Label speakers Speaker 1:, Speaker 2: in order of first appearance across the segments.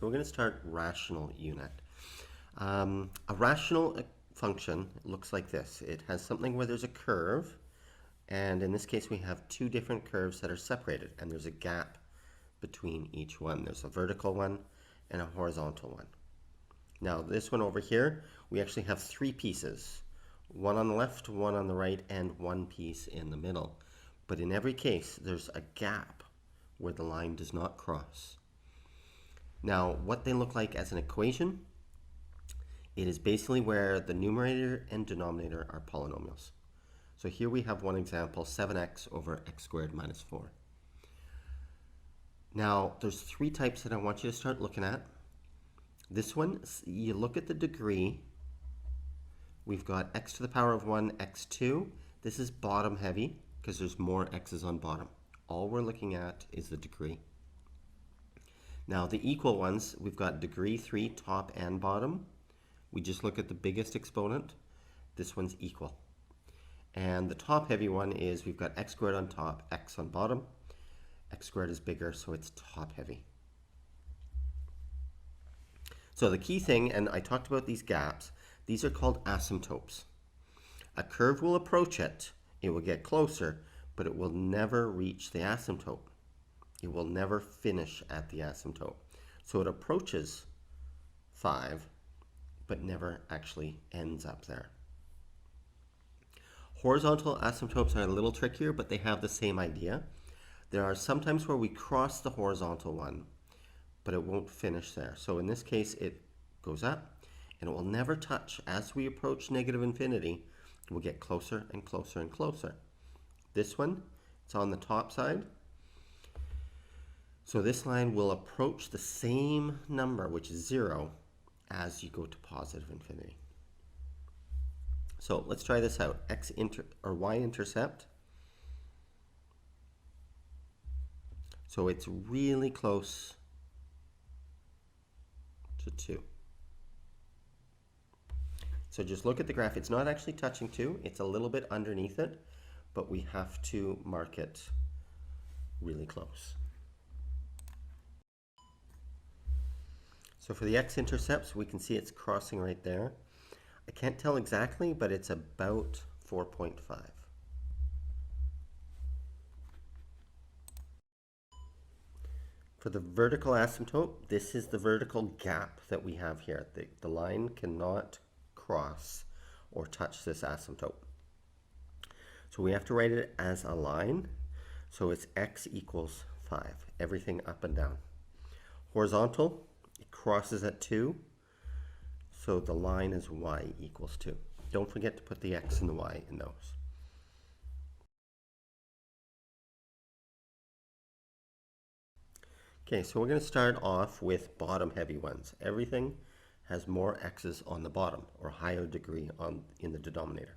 Speaker 1: So we're going to start rational unit. A rational function looks like this. It has something where there's a curve, and in this case we have two different curves that are separated, and there's a gap between each one. There's a vertical one and a horizontal one. Now this one over here, we actually have three pieces. One on the left, one on the right, and one piece in the middle. But in every case, there's a gap where the line does not cross. Now, what they look like as an equation, it is basically where the numerator and denominator are polynomials. So here we have one example, 7x over x squared minus 4. Now, there's three types that I want you to start looking at. This one, you look at the degree. We've got x to the power of 1, x2. This is bottom heavy because there's more x's on bottom. All we're looking at is the degree. Now the equal ones, we've got degree 3 top and bottom. We just look at the biggest exponent. This one's equal. And the top heavy one is we've got x squared on top, x on bottom. X squared is bigger, so it's top heavy. So the key thing, and I talked about these gaps, these are called asymptotes. A curve will approach it, it will get closer, but it will never reach the asymptote. It will never finish at the asymptote. So it approaches 5, but never actually ends up there. Horizontal asymptotes are a little trickier, but they have the same idea. There are some times where we cross the horizontal one, but it won't finish there. So in this case, it goes up, and it will never touch. As we approach negative infinity, we'll get closer and closer and closer. This one, it's on the top side. So this line will approach the same number, which is 0, as you go to positive infinity. So let's try this out. Y-intercept. So it's really close to 2. So just look at the graph. It's not actually touching 2. It's a little bit underneath it, but we have to mark it really close. So for the x-intercepts, we can see it's crossing right there. I can't tell exactly, but it's about 4.5. For the vertical asymptote, this is the vertical gap that we have here. The line cannot cross or touch this asymptote. So we have to write it as a line. So it's x equals 5, everything up and down. Horizontal, it crosses at 2, so the line is y equals 2. Don't forget to put the x and the y in those. Okay, so we're going to start off with bottom heavy ones. Everything has more x's on the bottom, or higher degree in the denominator.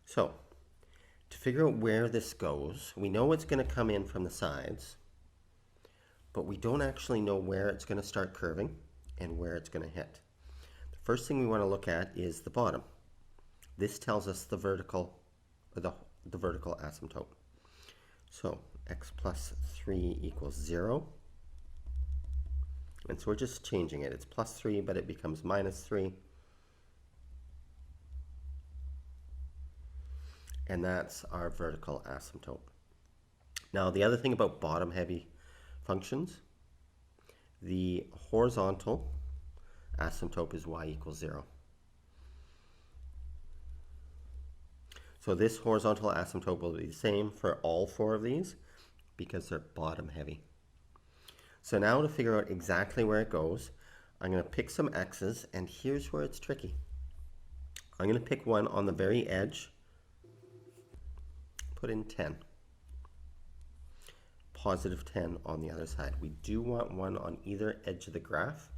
Speaker 1: So, to figure out where this goes, we know it's going to come in from the sides, but we don't actually know where it's going to start curving and where it's going to hit. The first thing we want to look at is the bottom. This tells us the vertical asymptote. So x plus 3 equals 0. And so we're just changing it. It's plus 3, but it becomes minus 3. And that's our vertical asymptote. Now the other thing about bottom heavy functions, the horizontal asymptote is y equals 0. So this horizontal asymptote will be the same for all 4 of these because they're bottom heavy. So now to figure out exactly where it goes, I'm going to pick some x's, and here's where it's tricky. I'm going to pick one on the very edge, put in 10. Positive 10 on the other side. We do want one on either edge of the graph,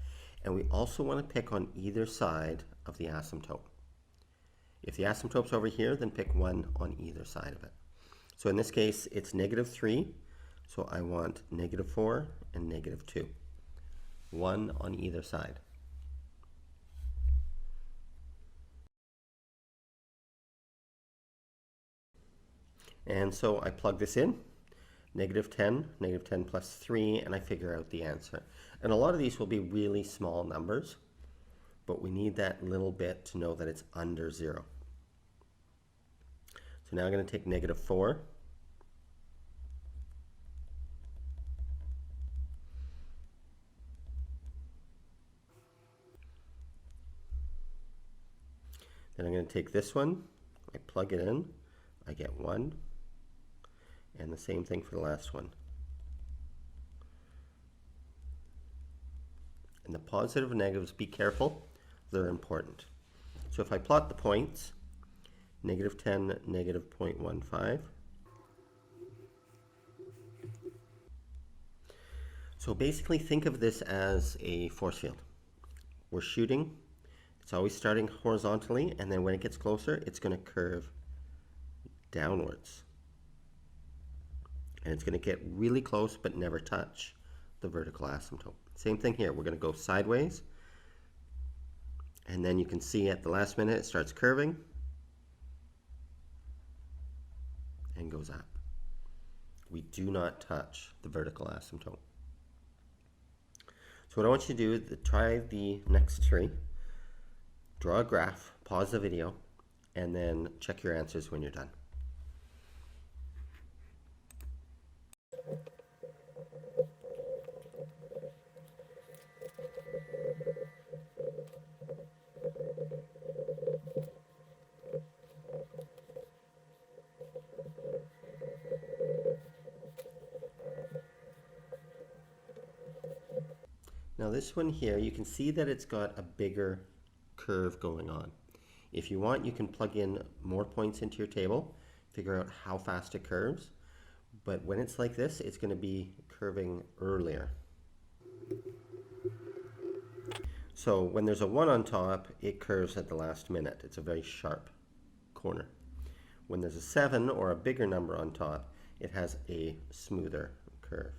Speaker 1: and we also want to pick on either side of the asymptote. If the asymptote's over here, then pick one on either side of it. So in this case, it's negative 3, so I want negative 4 and negative 2. One on either side. And so I plug this in. negative 10 plus 3, and I figure out the answer. And a lot of these will be really small numbers, but we need that little bit to know that it's under 0. So now I'm going to take negative 4. Then I'm going to take this one, I plug it in, I get 1, and the same thing for the last one. And the positive and negatives, be careful, they're important. So if I plot the points, negative 10, negative 0.15. So basically think of this as a force field. We're shooting. It's always starting horizontally, and then when it gets closer, it's going to curve downwards. And it's going to get really close but never touch the vertical asymptote. Same thing here. We're going to go sideways, and then you can see at the last minute it starts curving and goes up. We do not touch the vertical asymptote. So what I want you to do is try the next 3. Draw a graph, pause the video, and then check your answers when you're done. Now this one here, you can see that it's got a bigger curve going on. If you want, you can plug in more points into your table, figure out how fast it curves, but when it's like this, it's going to be curving earlier. So when there's a 1 on top, it curves at the last minute. It's a very sharp corner. When there's a 7 or a bigger number on top, it has a smoother curve.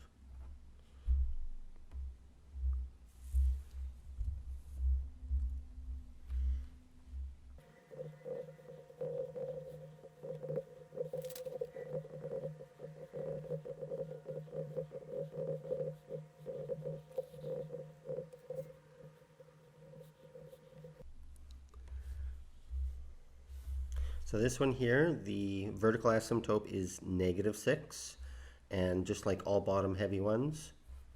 Speaker 1: So this one here, the vertical asymptote is negative 6, and just like all bottom heavy ones,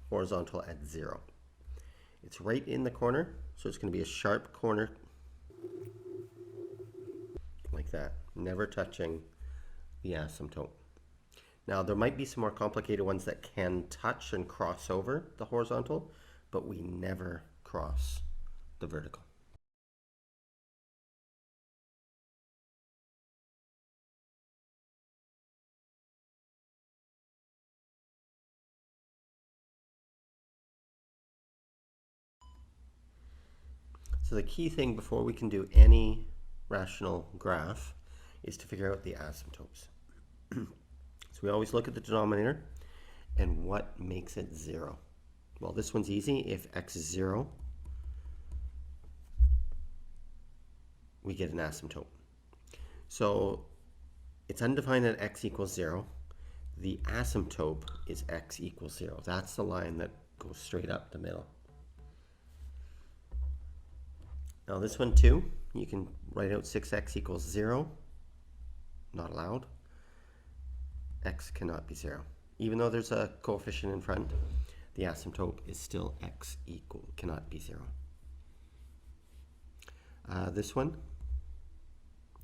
Speaker 1: horizontal at 0. It's right in the corner, so it's going to be a sharp corner like that, never touching the asymptote. Now there might be some more complicated ones that can touch and cross over the horizontal, but we never cross the vertical. So the key thing before we can do any rational graph is to figure out the asymptotes. So we always look at the denominator and what makes it 0. Well, this one's easy. If x is 0, we get an asymptote. So it's undefined at x equals 0. The asymptote is x equals 0. That's the line that goes straight up the middle. Now this one too, you can write out 6x equals 0. Not allowed. X cannot be 0. Even though there's a coefficient in front, the asymptote is still x cannot be 0. This one,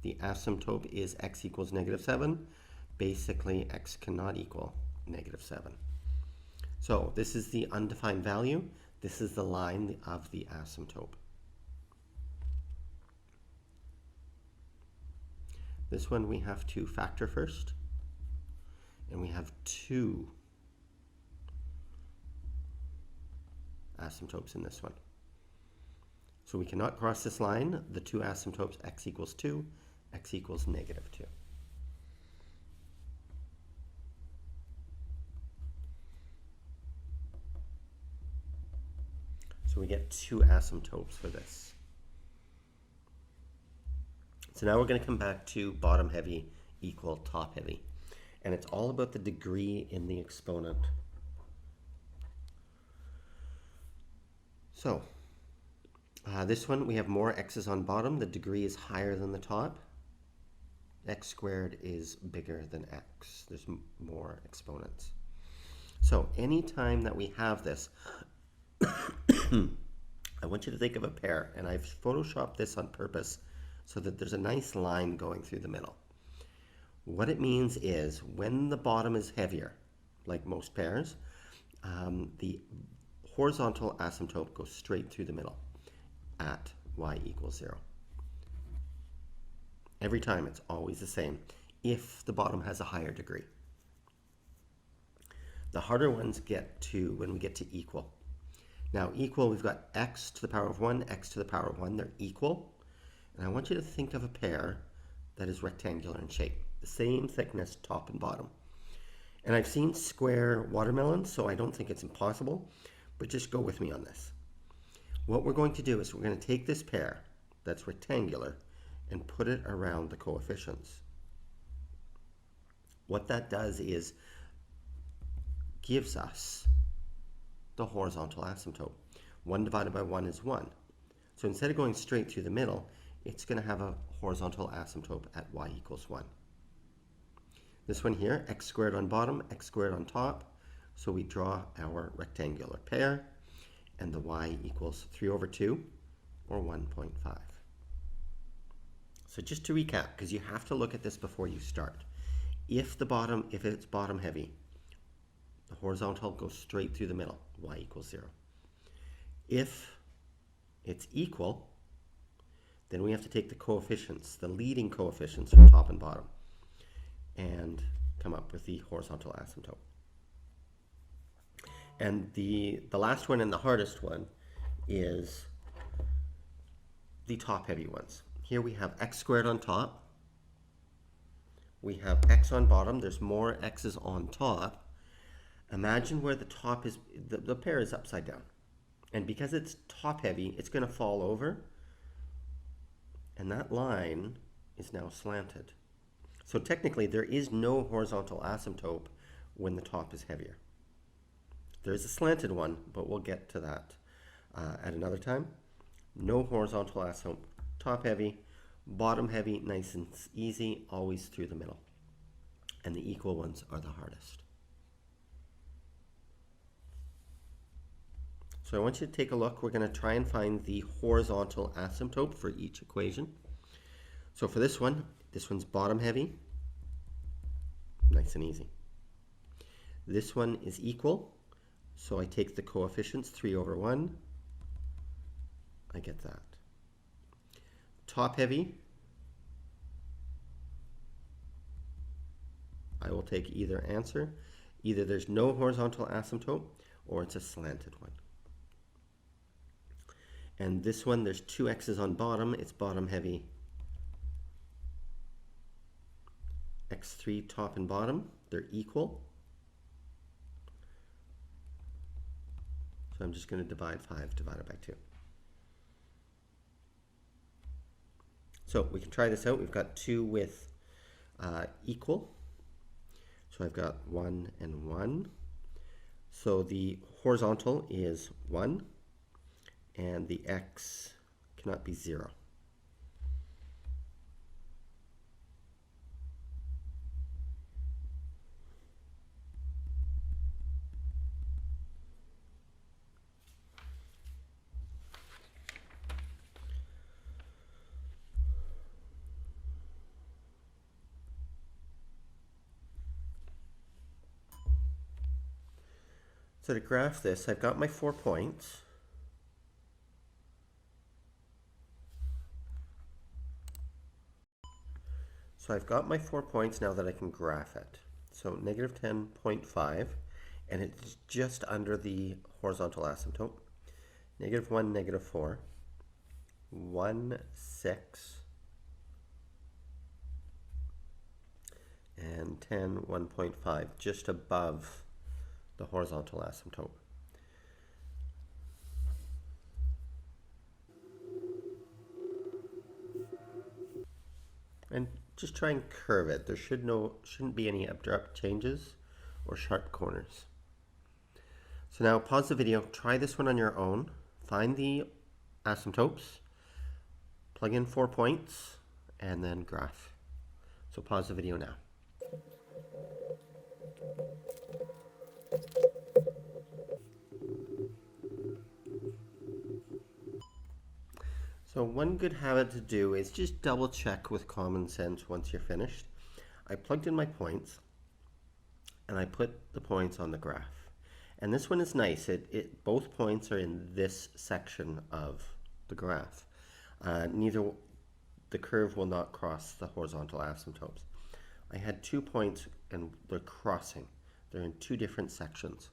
Speaker 1: the asymptote is x equals negative 7. Basically, x cannot equal negative 7. So this is the undefined value. This is the line of the asymptote. This one we have to factor first, and we have 2 asymptotes in this one. So we cannot cross this line. The 2 asymptotes, x equals 2, x equals negative 2. So we get 2 asymptotes for this. So now we're going to come back to bottom heavy equal top heavy. and it's all about the degree in the exponent. So this one, we have more x's on bottom. The degree is higher than the top. X squared is bigger than x. There's more exponents. So anytime that we have this, I want you to think of a pair, and I've photoshopped this on purpose so that there's a nice line going through the middle. What it means is when the bottom is heavier, like most pairs, the horizontal asymptote goes straight through the middle at y equals 0. Every time it's always the same if the bottom has a higher degree. The harder ones get to when we get to equal. Now equal, we've got x to the power of 1, x to the power of 1, they're equal. And I want you to think of a pair that is rectangular in shape, the same thickness top and bottom. And I've seen square watermelons, so I don't think it's impossible, but just go with me on this. What we're going to do is we're going to take this pair that's rectangular and put it around the coefficients. What that does is gives us the horizontal asymptote. 1 divided by 1 is 1. So instead of going straight through the middle, it's going to have a horizontal asymptote at y equals 1. This one here, x squared on bottom, x squared on top. So we draw our rectangular pair, and the y equals 3 over 2, or 1.5. So just to recap, because you have to look at this before you start. If it's bottom heavy, the horizontal goes straight through the middle, y equals 0. If it's equal, then we have to take the coefficients, the leading coefficients from top and bottom, and come up with the horizontal asymptote. And the last one and the hardest one is the top heavy ones. Here we have x squared on top. We have x on bottom. There's more x's on top. Imagine where the top is, the pair is upside down. And because it's top heavy, it's going to fall over. And that line is now slanted. So technically, there is no horizontal asymptote when the top is heavier. There is a slanted one, but we'll get to that at another time. No horizontal asymptote. Top heavy, bottom heavy, nice and easy, always through the middle. And the equal ones are the hardest. So I want you to take a look. We're going to try and find the horizontal asymptote for each equation. So for this one's bottom heavy, nice and easy. This one is equal, so I take the coefficients, 3 over 1, I get that. Top heavy, I will take either answer. Either there's no horizontal asymptote or it's a slanted one. And this one, there's 2 x's on bottom, it's bottom heavy. x3 top and bottom, they're equal. So I'm just going to divide 5 divided by 2. So we can try this out. We've got 2 with equal. So I've got 1 and 1. So the horizontal is 1, and the x cannot be 0. So to graph this, I've got my 4 points. So I've got my 4 points now that I can graph it. So negative 10.5, and it's just under the horizontal asymptote. Negative 1, negative 4, 1, 6, and 10, 1.5, just above the horizontal asymptote. And just try and curve it. There shouldn't be any abrupt changes or sharp corners. So now pause the video, try this one on your own, find the asymptotes, plug in 4 points, and then graph. So pause the video now. So one good habit to do is just double check with common sense once you're finished. I plugged in my points and I put the points on the graph. And this one is nice. Both points are in this section of the graph. The curve will not cross the horizontal asymptotes. I had 2 points and they're crossing. They're in 2 different sections.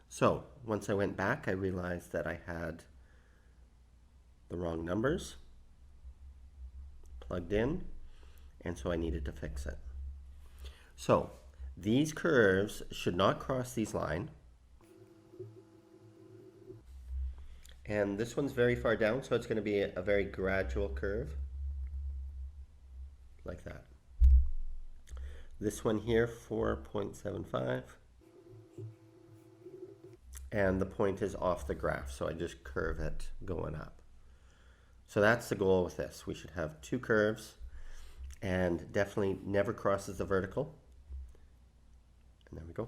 Speaker 1: So once I went back, I realized that I had the wrong numbers plugged in, and so I needed to fix it. So these curves should not cross these lines, and this one's very far down, so it's going to be a very gradual curve like that. This one here, 4.75, and the point is off the graph, so I just curve it going up. So that's the goal with this. We should have 2 curves and definitely never crosses the vertical. And there we go.